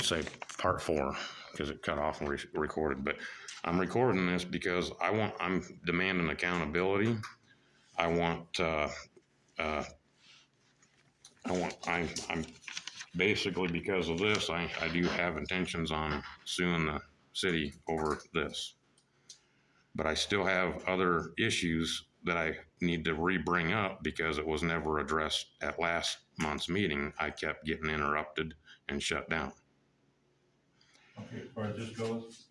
say part 4 because it cut off and recorded. But I'm recording this because I'm demanding accountability. I'm basically, because of this, I do have intentions on suing the city over this. But I still have other issues that I need to re-bring up because it was never addressed at last month's meeting. I kept getting interrupted and shut down. Okay, as far as this goes,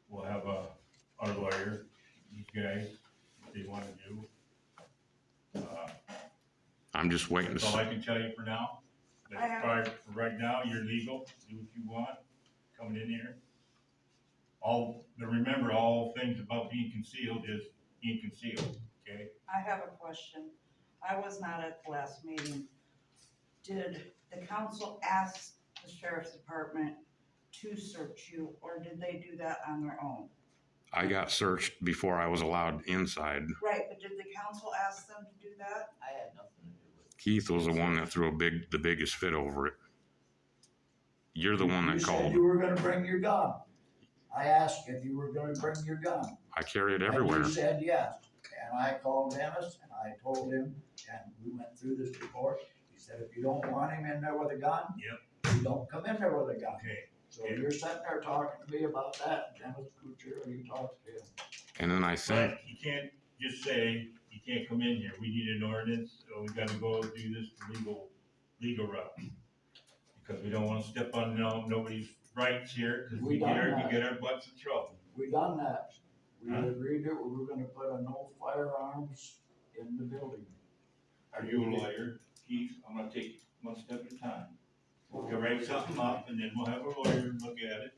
we'll have our lawyer, these guys, what they want to do. I'm just waiting That's all I can tell you for now. But for right now, you're legal, do what you want, coming in here. Remember, all things about being concealed is being concealed, okay? I have a question. I was not at the last meeting. Did the council ask the sheriff's department to search you, or did they do that on their own? I got searched before I was allowed inside. Right, but did the council ask them to do that? I had nothing to do with it. Keith was the one that threw the biggest fit over it. You're the one that You called. said you were gonna bring your gun. I asked if you were gonna bring your gun. I carry it everywhere. And you said yes. And I called Dennis and I told him, and we went through this before. He said, if you don't want him in there with a gun, you don't come in there with a gun. Okay. So you're sitting there talking to me about that, Dennis Clutier, you talked to him. And then I think But you can't just say, you can't come in here. We need an ordinance, so we gotta go do this legal route. Because we don't wanna step on nobody's rights here, cause you get our butts in trouble. We done that. We Huh? agreed that we were gonna put a no firearms in the building. Are you a lawyer, Keith? I'm gonna take one step at a time. We can write something up and then we'll have a lawyer look at it.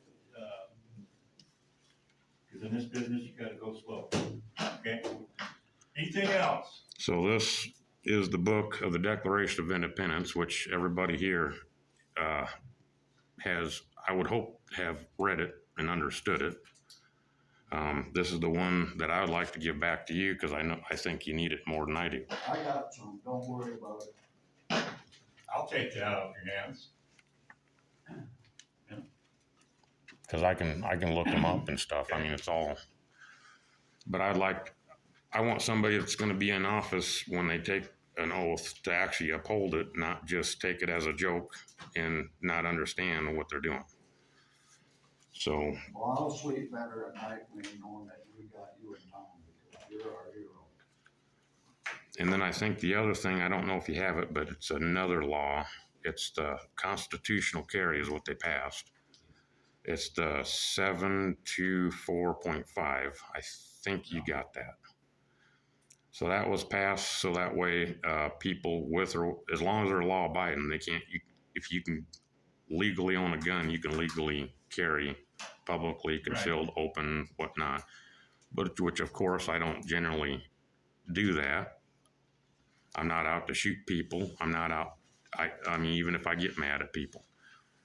Cause in this business, you gotta go slow, okay? Anything else? so. This is the book of the Declaration of Independence, which everybody here has, I would hope, have read it and understood it. This is the one that I would like to give back to you because I think you need it more than I do. I got some, don't worry about it. I'll take that out of your hands. Because I can look them up and stuff. I mean, it's all. But I want somebody that's going to be in office when they take an oath to actually uphold it, not just take it as a joke and not understand what they're doing. So. Well, I'll sleep better at night knowing that we got you in town because you're our hero. And then I think the other thing, I don't know if you have it, but it's another law. It's the constitutional carry is what they passed. It's the 724.5. I think you got that. So that was passed so that way people with or as long as they're law abiding, they can't. If you can legally own a gun, you can legally carry publicly concealed, open, whatnot. But which of course I don't generally do that. I'm not out to shoot people. I'm not out. I mean, even if I get mad at people.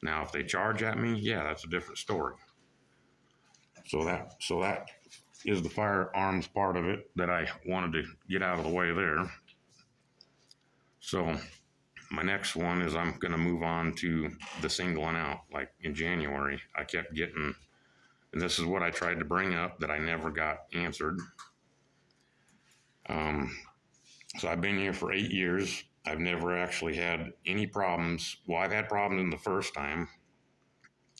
Now, if they charge at me, yeah, that's a different story. So that is the firearms part of it that I wanted to get out of the way there. So my next one is I'm going to move on to the singling out. Like in January, I kept getting, and this is what I tried to bring up that I never got answered. So I've been here for 8 years. I've never actually had any problems. Well, I've had problems in the first time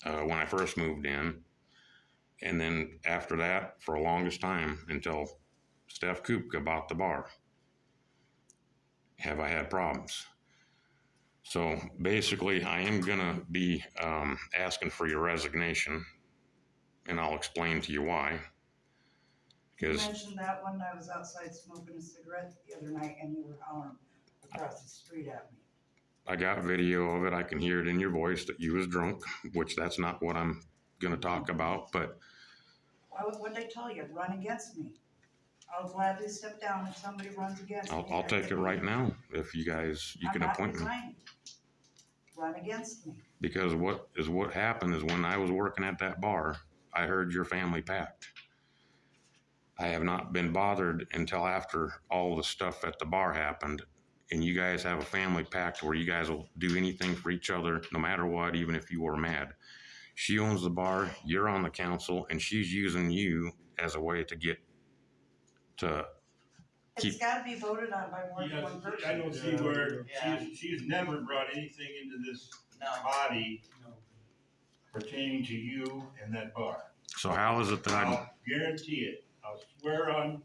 when I first moved in. And then after that, for the longest time, until Steph Kupka bought the bar, have I had problems. So basically, I am going to be asking for your resignation, and I'll explain to you why. You mentioned that when I was outside smoking a cigarette the other night and you were hollering across the street at me. I got video of it. I can hear it in your voice that you was drunk, which that's not what I'm going to talk about, but. What'd I tell you? Run against me. I'll gladly step down if somebody runs against me. I'll take it right now if you can appoint me. Run against me. Because what happened is when I was working at that bar, I heard your family packed. I have not been bothered until after all the stuff at the bar happened, and you guys have a family pact where you guys will do anything for each other, no matter what, even if you were mad. She owns the bar, you're on the council, and she's using you as a way to get to It's keep. gotta be voted on by more than one person. I don't see where, Yeah. she's never brought anything into this No. body pertaining to you and that bar. So how is it that I'll guarantee it, I'll swear on,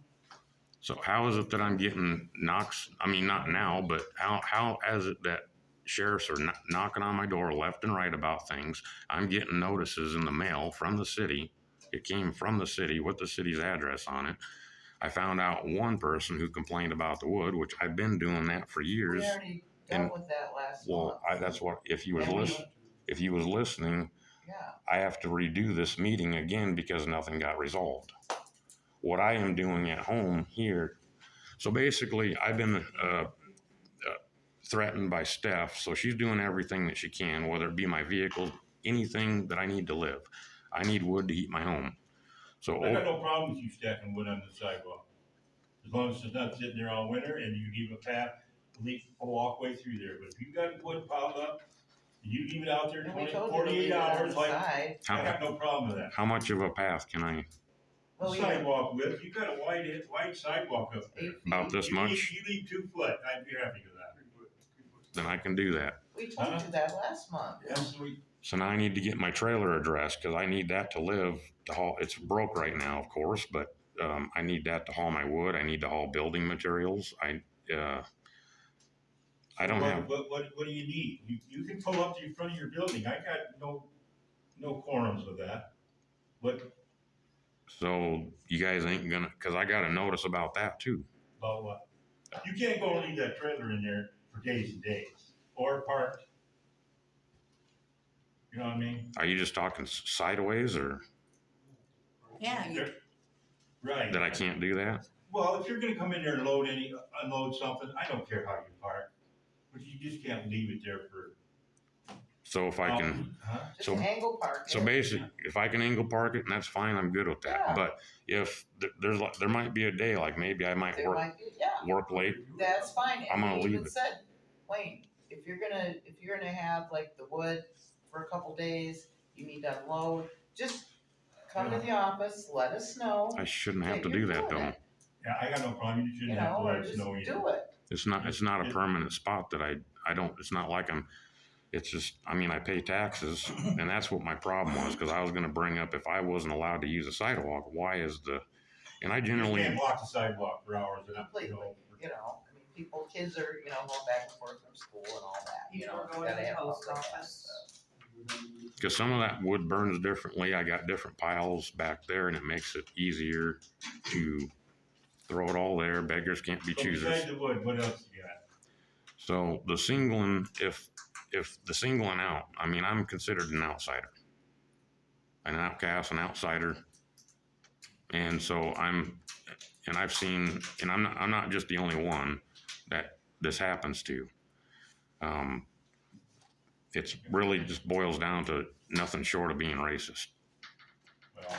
So how is it that I'm getting knocks? I mean, not now, but how is it that sheriffs are knocking on my door left and right about things? I'm getting notices in the mail from the city. It came from the city with the city's address on it. I found out one person who complained about the wood, which I've been doing that for We years. already And- dealt with that last Well, month. that's what if he was And we- listening, Yeah, I have to redo this meeting again because nothing got resolved. What I am doing at home here, so basically I've been threatened by Steph, so she's doing everything that she can, whether it be my vehicle, anything that I need to live. I need wood to heat my home. So I got no problem with you stacking wood on the sidewalk. As long as it's not sitting there all winter and you leave a path, leave a walkway through there, but if you got wood piled up, and you leave it out there and we 20, told you to 48 leave it on hours, the like, side. I got no problem with that. how much of a path can I? Well, we- Sidewalk width, you got a wide sidewalk up there. 8 feet. About this You leave- much? You leave 2 foot, I'd be happy with that. Then I can do that. We told you that last month. Yeah, sweet. So now I need to get my trailer addressed because I need that to live to haul. It's broke right now, of course, but I need that to haul my wood. I need to haul building materials. I don't have. What do you need? You can pull up to the front of your building, I got no quorums with that. What, So you guys ain't gonna, because I got a notice about that too. about what? You can't go and leave that trailer in there for days and days, or parked. You know what I mean? Are you just talking sideways or Yeah, you, Right. that I can't do that? Well, if you're gonna come in there and unload something, I don't care how you park, but you just can't leave it there for. So if I can, Huh? Just So- angle park. so it. basically, if I can angle park it, and that's fine, I'm good with that. Yeah. But if there might be a day like maybe I might There work might be, yeah, work late. that's fine. I'm gonna And we leave even it. said, Wayne, if you're gonna have like the wood for a couple days, you need to unload, just come to the office, let us know. I shouldn't have that to you're do that doing though. it, Yeah, I got no problem, you You shouldn't have to know, let or us just know either. do it. It's not a permanent spot that I don't. It's not like I'm. It's just, I mean, I pay taxes, and that's what my problem was, because I was gonna bring up if I wasn't allowed to use a sidewalk, why is and I You generally, can't block the sidewalk for hours and, Completely. You know, I mean, kids are, going back and forth from school and all that, People you go to gotta the have post public office. access. because some of that wood burns differently, I got different piles back there, and it makes it easier to throw it all there, beggars can't be So choosers. besides the wood, what else you got? So the singling, if the singling out, I mean, I'm considered an outsider, an outcast, an outsider. And so I've seen, and I'm not just the only one that this happens to. It's really just boils down to nothing short of being racist. Well,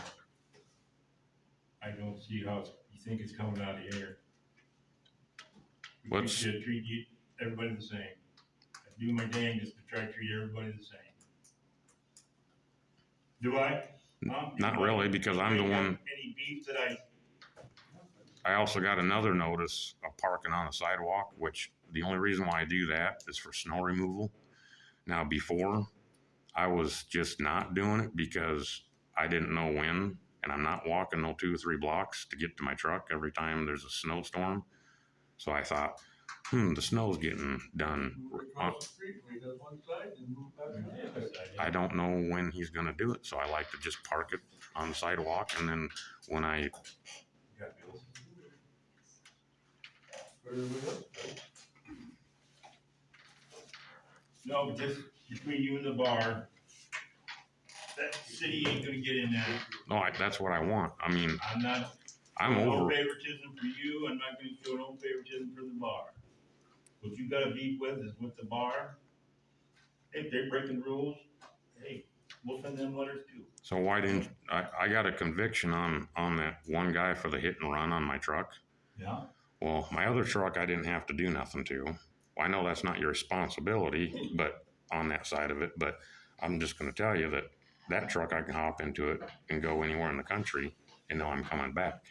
I don't see how you think it's coming out of the air. You should treat everybody the same. I do my dangest to try to treat everybody the same. Do I? Huh? Not really, because I'm the Anybody one. have Any beef that I also got another notice of parking on a sidewalk, which the only reason why I do that is for snow removal. Now, before, I was just not doing it because I didn't know when, and I'm not walking no 2 or 3 blocks to get to my truck every time there's a snowstorm. So I thought, the snow's getting done. I don't know when he's gonna do it, so I like to just park it on the sidewalk, and then when I, got bills? No, but just between you and the bar, that city ain't gonna get in that. no, that's what I want. I mean, I'm No over, favoritism for you, I'm not gonna show no favoritism for the bar. What you gotta beef with is with the bar. If they're breaking rules, hey, we'll send them letters too. so why didn't, I got a conviction on that one guy for the hit and run on my truck. Yeah. Well, my other truck, I didn't have to do nothing to. Well, I know that's not your responsibility, but on that side of it, but I'm just gonna tell you that that truck, I can hop into it and go anywhere in the country and know I'm coming back.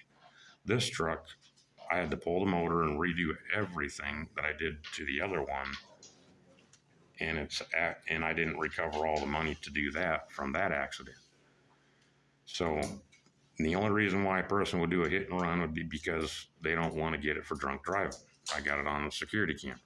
This truck, I had to pull the motor and redo everything that I did to the other one. And I didn't recover all the money to do that from that accident. So the only reason why a person would do a hit and run would be because they don't want to get it for drunk driving. I got it on the security cam.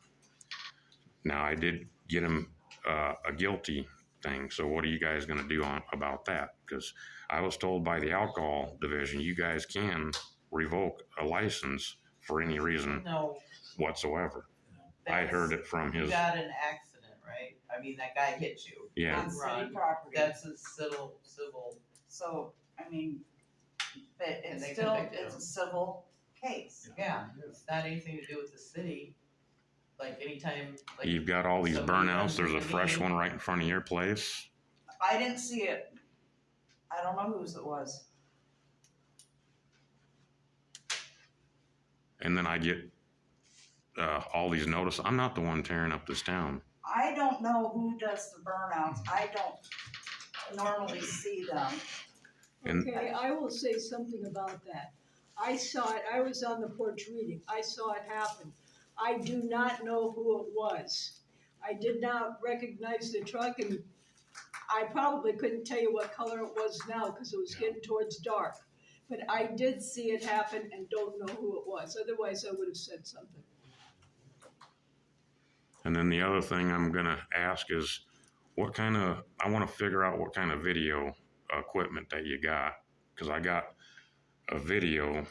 Now I did get him a guilty thing. So what are you guys going to do about that? Because I was told by the alcohol division, you guys can revoke a license for any reason No. whatsoever. I heard it from You his. got an accident, right? I mean, that guy hit you. Yeah. On city Run. property. That's a civil. So, I mean, but And it's they still, convicted it's him. a civil case. Yeah, it's not anything to do with the city. Like anytime, like. You've got all these somebody burnouts. runs There's a into fresh me. one right in front of your place. I didn't see it. I don't know whose it was. And then I get all these notices. I'm not the one tearing up this town. I don't know who does the burnouts. I don't normally see them. And- Okay, I will say something about that. I saw it, I was on the porch reading, I saw it happen. I do not know who it was. I did not recognize the truck, and I probably couldn't tell you what color it was now, because it was getting towards dark. But I did see it happen and don't know who it was, otherwise I would have said something. And then the other thing I'm gonna ask is, I want to figure out what kind of video equipment that you got, because I got a video,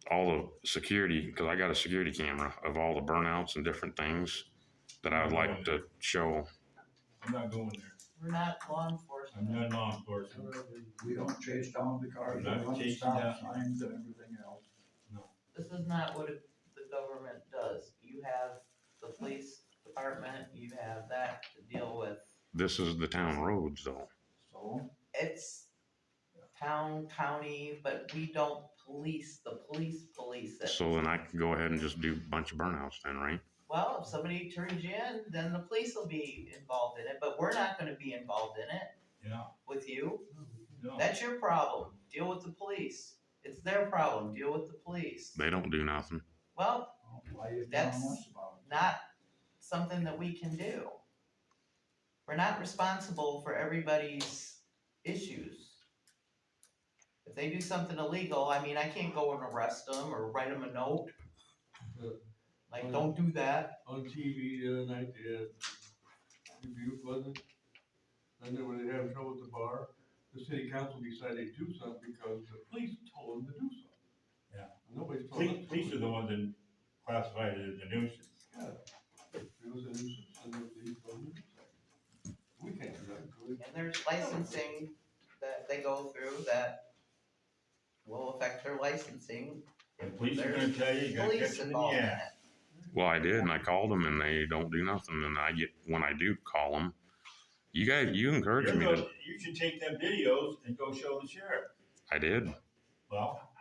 all the security, because I got a security camera of all the burnouts and different things that I would like to show. I'm not going there. We're not law I'm enforcement. not law enforcement. We don't chase down the cars, we We're not run the chasing stop down- signs and everything else. This is not what the government does. You have the police department, you have that to deal with. This is the town roads though. So, It's town, county, but we don't police, the police it. So then I can go ahead and just do a bunch of burnouts then, right? Well, if somebody turns you in, then the police will be involved in it, but we're not gonna be involved in it Yeah, with you. no. That's your problem. Deal with the police. It's their problem. Deal with the police. They don't do nothing. Well, why you telling That's- us about it? not something that we can do. We're not responsible for everybody's issues. If they do something illegal, I mean, I can't go and arrest them or write them a note. Like, don't do that. On TV the other night, they had Dubuque, wasn't it? And then when they had trouble at the bar, the city council decided to do something because the police told them to do something. Yeah. Nobody's told us. Police are the ones that classified it as a nuisance. It was a nuisance and the police told them to do something. We can't do that, could we? And there's licensing that they go through that will affect their licensing. The police are gonna tell you, you gotta Police catch them in involved the in act. it. Well, I did, and I called them, and they don't do nothing. And when I do call them, you encourage me to. You should take them videos and go show the sheriff. I did. Well,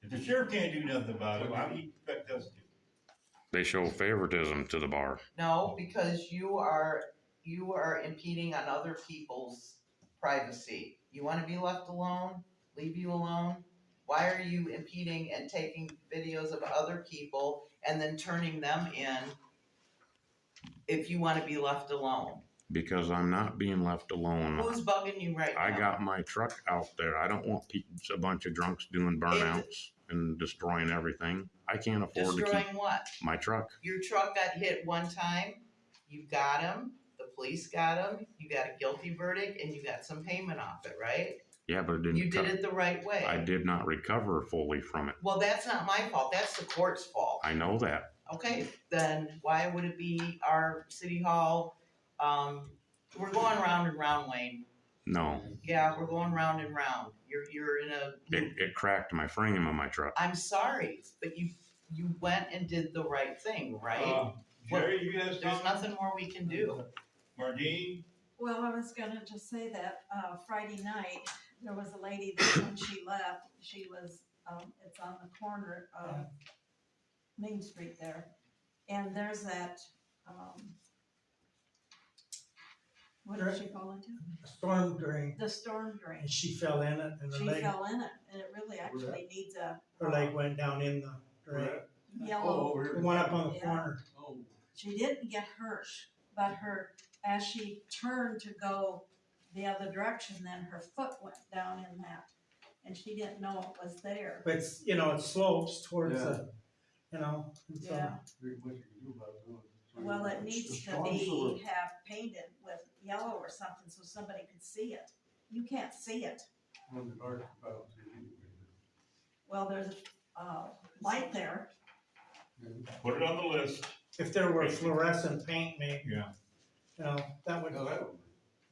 if the sheriff can't do nothing about it, how do you expect us to? They show favoritism to the bar. No, because you are impeding on other people's privacy. You wanna be left alone? Leave you alone? Why are you impeding and taking videos of other people and then turning them in if you wanna be left alone? Because I'm not being left alone. Who's bugging you right now? I got my truck out there. I don't want a bunch of drunks doing burnouts and destroying everything. I can't afford to Destroying keep what? my truck. Your truck got hit one time, you got him, the police got him, you got a guilty verdict, and you got some payment off it, right? Yeah, but it didn't. You did it the right way. I did not recover fully from it. Well, that's not my fault, that's the court's fault. I know that. Okay, then why would it be our city hall, we're going round and round, Wayne. No, Yeah, we're going round and round. You're in a loop. it cracked my frame on my truck. I'm sorry, but you went and did the right thing, right? Jerry, you have There's something? nothing more we can do. Mardine? Well, I was gonna just say that, Friday night, there was a lady that when she left, she was, it's on the corner of Main Street there. And there's that, what did she fall into? Storm drain, The storm drain. and she fell in it, and her She leg, fell in it, and it really actually needs a her leg went down in the drain. yellow. over The here. one up on the Yeah. corner. Oh, She didn't get hurt, but as she turned to go the other direction, then her foot went down in that, and she didn't know it was there. But it's, it slopes towards the, and so. Yeah, there's much you can do about it. So well, it it's needs the to storm sewer. be, have painted with yellow or something so somebody could see it. You can't see it. On the dark about it anyway. Well, there's a light there. Put it on the list. If there were fluorescent paint, maybe, Yeah. that would, No, that would.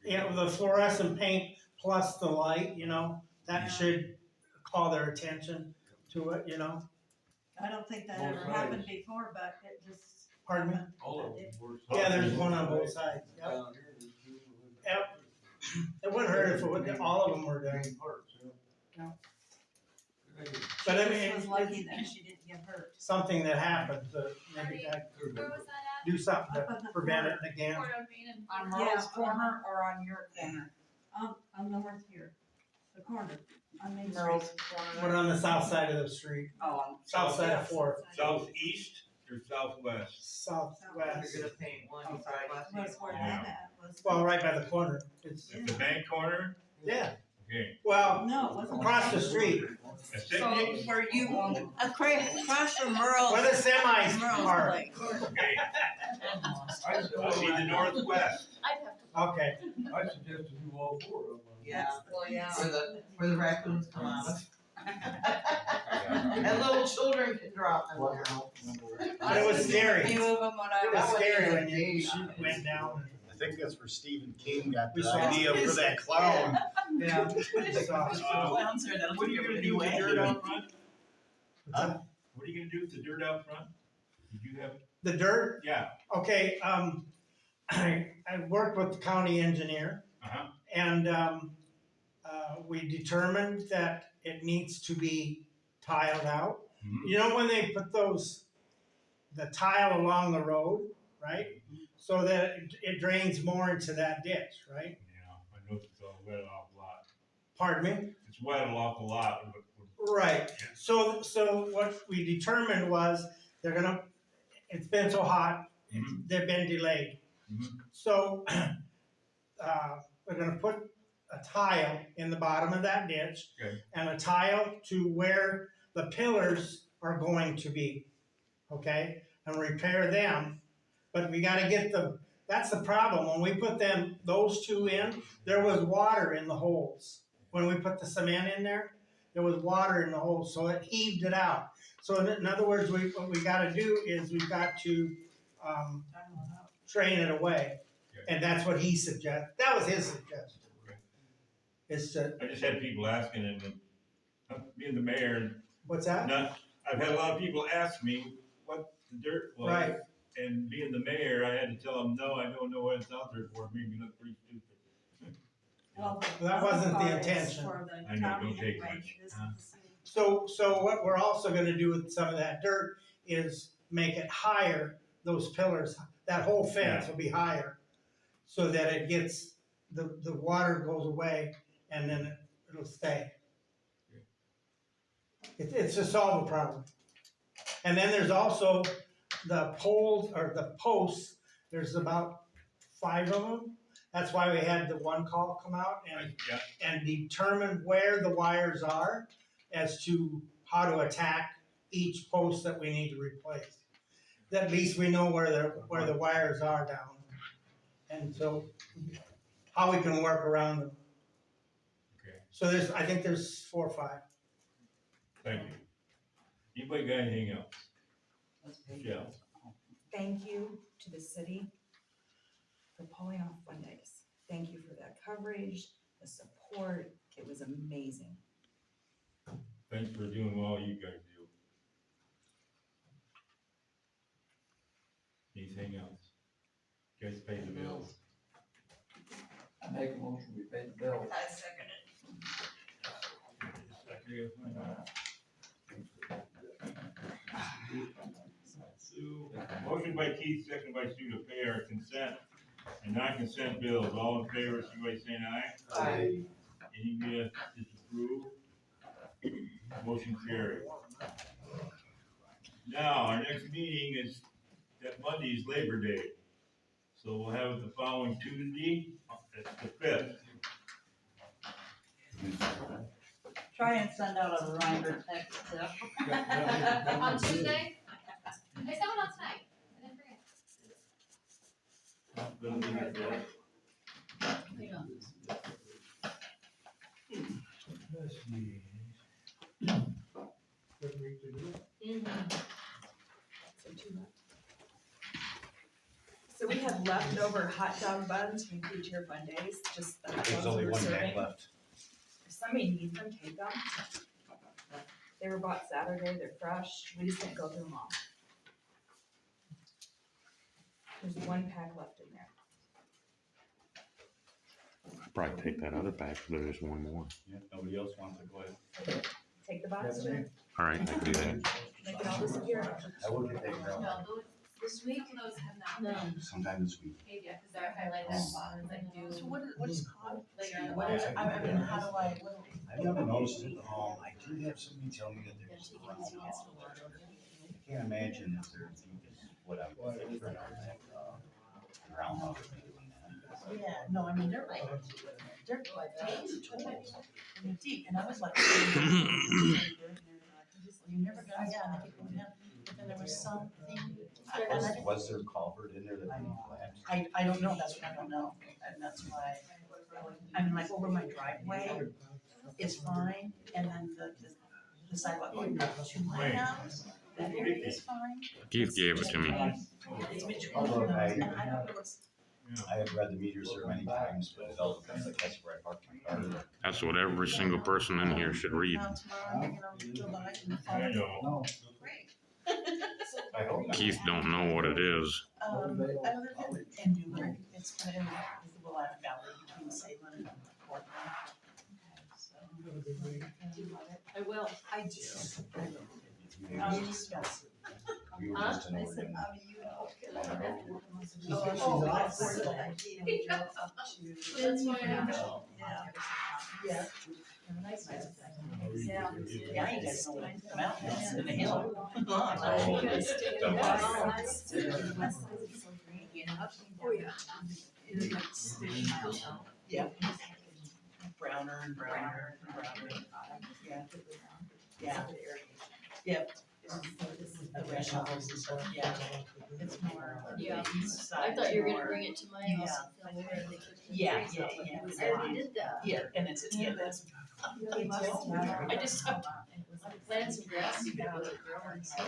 yeah, the fluorescent paint plus the light, that Yeah. should call their attention to it, I don't think that Both ever happened sides. before, but it just Pardon me? happened. All of them were. Yeah, there's one on both sides, yep. Down here, there's two. Yep. It wouldn't hurt if all of them were there. Main parts, yeah. Yeah. Good idea. But I She mean, was lucky that she didn't get hurt. something that happened, so maybe that Could've been Where was that do something Up on to the prevent corner. it again. at? Port of Maine and. On Yeah. Merle's corner or on your corner? On north here, the corner, on Main Street. Merle's But corner. on the south side of the street, Oh, on south side of Fourth, Southeast or southwest? southwest. You're gonna paint one Oh, side. Was where Yeah. that was. Well, right by the corner. It's, The bank corner? yeah, Okay. well, No, it wasn't. across the street, That's So it? where you, Across from Merle's. where the semis Merle's park. place. Okay. I still I'll be the northwest. I'd have to. Okay, I suggest to do all four of them. Yeah, well, yeah. where the raccoons come out. And little children can drop in there. but it was scary. Few of them when I It was was. scary when you went down. I think that's where Stephen King got We the saw- idea for that clown. Yeah. So, Clowns are, that'll What are take you gonna everybody do with the away. dirt out front? Huh? What are you gonna do with the dirt out front? Did you have, the dirt, yeah, okay, I worked with the county engineer. uh-huh, And we determined that it needs to be tiled out. Mhm. You know when they put the tile along the road, right? So that it drains more into that ditch, right? yeah, I know it's wet an awful lot. Pardon me? It's wet an awful lot. Right. So what we determined was it's been so hot, they've been delayed. Mhm. So we're gonna put a tile in the bottom of that ditch. Okay. And a tile to where the pillars are going to be, okay? And repair them, but we gotta get that's the problem, when we put those two in, there was water in the holes. When we put the cement in there was water in the holes, so it heaved it out. So in other words, what we gotta do is we've got to, drain it away. Okay. And that's what he suggested, that was his suggestion. Okay. Is to, I just had people asking, and being the mayor, what's that? I've had a lot of people ask me what the dirt was. Right. And being the mayor, I had to tell them, no, I don't know what it's out there for, it made me look pretty stupid. Well, That other wasn't the part is intention. for the I know, county don't take anyway. much, It isn't huh? the city. So what we're also gonna do with some of that dirt is make it higher, those pillars, that whole fence will be higher. So that it gets, the water goes away and then it'll stay. It's to solve a problem. And then there's also the poles, or the posts, there's about 5 of them. That's why we had the one call come out Yeah, and determine where the wires are as to how to attack each post that we need to replace. At least we know where the wires are down. And so how we can work around them. okay, So I think there's 4 or 5. thank you. Anybody got anything else? Michelle? Thank you to the city for pulling off Mondays. Thank you for that coverage, the support. It was amazing. Thanks for doing all you guys do. Anything else? You guys pay the bills? I make a motion, we pay the bill. I second it. Sue, Motion by Keith, second by Sue to pay our consent and non-consent bills. All in favor, signify by saying aye. Aye. Any disapprove? Motion carried. Now, our next meeting is, that Monday is Labor Day. So we'll have it the following Tuesday, that's the 5th. Try and send out a reminder text to. On Tuesday? I sent one out tonight. I didn't forget. Gonna leave it there. So we had leftover hot dog buns from Clutier Fun Days, just the hot dogs There's we only were one serving. bag left. If somebody needs them, take them. They were bought Saturday, they're fresh, we just didn't go through them all. There's one pack left in there. I'd probably take that other pack, but there's one more. Yeah, nobody else wants to go ahead. Take the box too, All right, I can do that. make it all disappear. I will get taken No, out those, this week, those have not been sometime this week. paid yet, cause they're highlighted at the bottom, like due So what is called? later on. What is it? I mean, how do I? I've never noticed it. I did have somebody tell me that there's around. I can't imagine if they're deep as what I'm thinking for groundhog would be doing that. Yeah, no, I mean, they're like deep, and I was like. You never got, yeah, and they keep going down, but then there was something. Was there a culvert in there that they collapsed? I don't know, that's what I don't know, and that's why, I mean, like over my driveway, it's fine, and then the sidewalk going up to my house, that area is fine. Keith gave it to me. It's between those, and I don't know what's. I have read the meters there many times, but it all depends, like that's where I parked my car. That's what every single person in here should read. Now tomorrow, you're gonna go by and I find. know. No, I hope not. Keith don't know what it is. Other than in Newburgh, it's kind of in the Willamette Valley between Salem and Portland. I will. I do. We I'll were discuss it. we were just in Oregon. Oh, that's where the drove up to. That's why I know. Yeah. Yeah. Yeah, you guys know the mountains and the hill. Oh, Oh, yeah. Yeah. Browner and browner and browner. Yeah. Yeah. Yep. The vegetables and stuff, yeah. It's more. Yeah. the east I side thought you were gonna more- bring it to my house and film where they cooked. Yeah, yeah, yeah. We already did that. Yeah, and it's, yeah, that's. I just. I planted some grass seed with it growing, so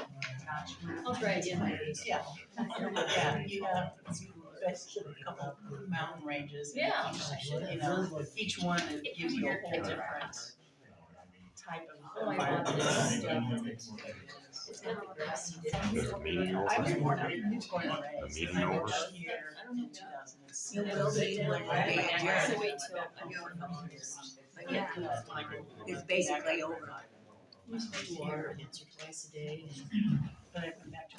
I'll try again. Yeah. Yeah, you have a couple mountain ranges. and Yeah. You know, each one gives you a whole different type Oh of my God, environment. this It's got the grass seed. I was born out in Corn The Rays. meeting I over. moved here in 2006. You will be like, Yeah. so wait till. Yeah. It's basically over. Water once or twice a day. But I went back to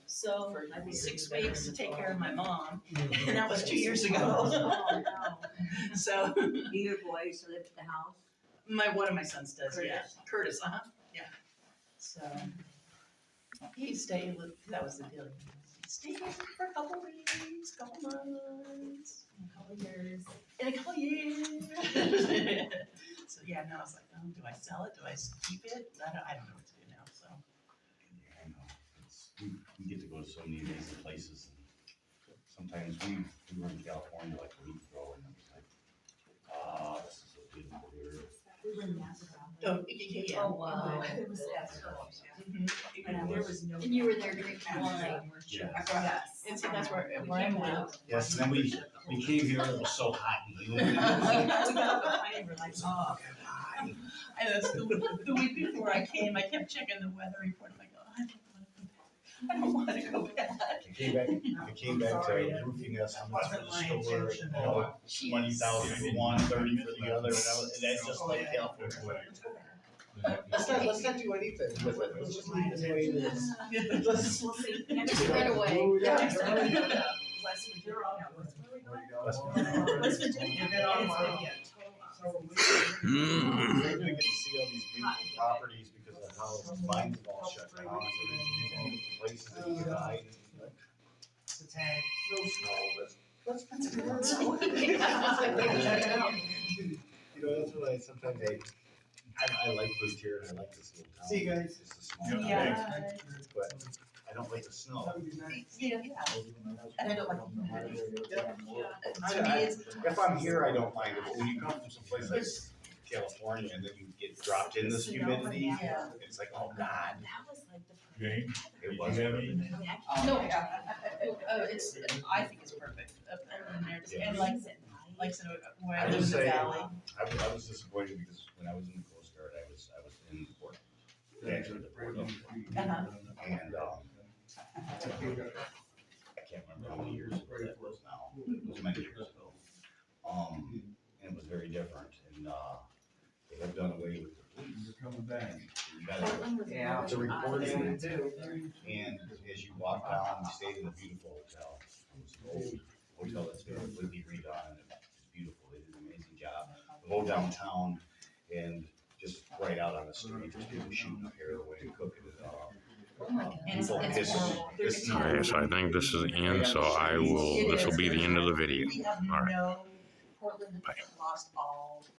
So. for 6 weeks to take care of my mom, and that was 2 years ago. So, Your boys live at the house? one of my sons does, yeah. Curtis. Curtis, yeah. So, he stayed with, that was the deal. He stayed for a couple weeks, couple months, A couple years. in a couple years. So, yeah, now I was like, oh, do I sell it? Do I keep it? I don't know what to do now, so. I know. We get to go to so many amazing places. Sometimes we were in California like a week ago and it was like, this is so beautiful here. We were in Napa. Oh, yeah. Oh, wow. It was And there was no. And you were there drinking wine, weren't you? Yeah. Yes. And see, that's where I'm at. Yes, and then we came here, it was so hot and humid. We got up at night and we're like, oh. And that's the week before I came, I kept checking the weather report. I'm like, oh, I don't want to go back. I came back to roofing estimates for the store, you know, 20,000 for one, 30 for the other, and that's just like California. Let's not do anything with it, let's just leave it the way it is. Let's- We'll see. Next right away. Yeah. Next time we go to West Virginia. No, where are we going? West West Virginia. And it's gonna be a total opposite. We're gonna get to see all these beautiful properties because of how mine's all shut down, so there's all places that you can hide. It's a tank. No snow, let's check it out. You know, that's what sometimes I like clutier and I like this little town. See you guys. It's a small Yep, town, thanks. but I don't like the snow. Yeah, and I don't like. To me, if I'm here, I don't mind it, but when you come from someplace like California and then you get dropped in this humidity, Yeah. it's like, oh God. That was like the. James, It you was. have any? No, it's, I think it's perfect. And like I said, where I I live would in the say, valley. I was disappointed because when I was in the Coast Guard, I was in Port, actually the Port of Port. And, I can't remember how many years ago that was now, it was many years ago. And it was very different, and, they have done away with the police. You're coming back. You gotta, it's a recording, and as you walk down, we stayed in a beautiful hotel. It was an old hotel that's been completely redone, and it's beautiful, they did an amazing job. The whole downtown, and just right out on the street, just people shooting up heroin, cooking it up. People pissing. Okay, so I think this is the end, so this will be the end of the video. We have All right. no, Portland lost all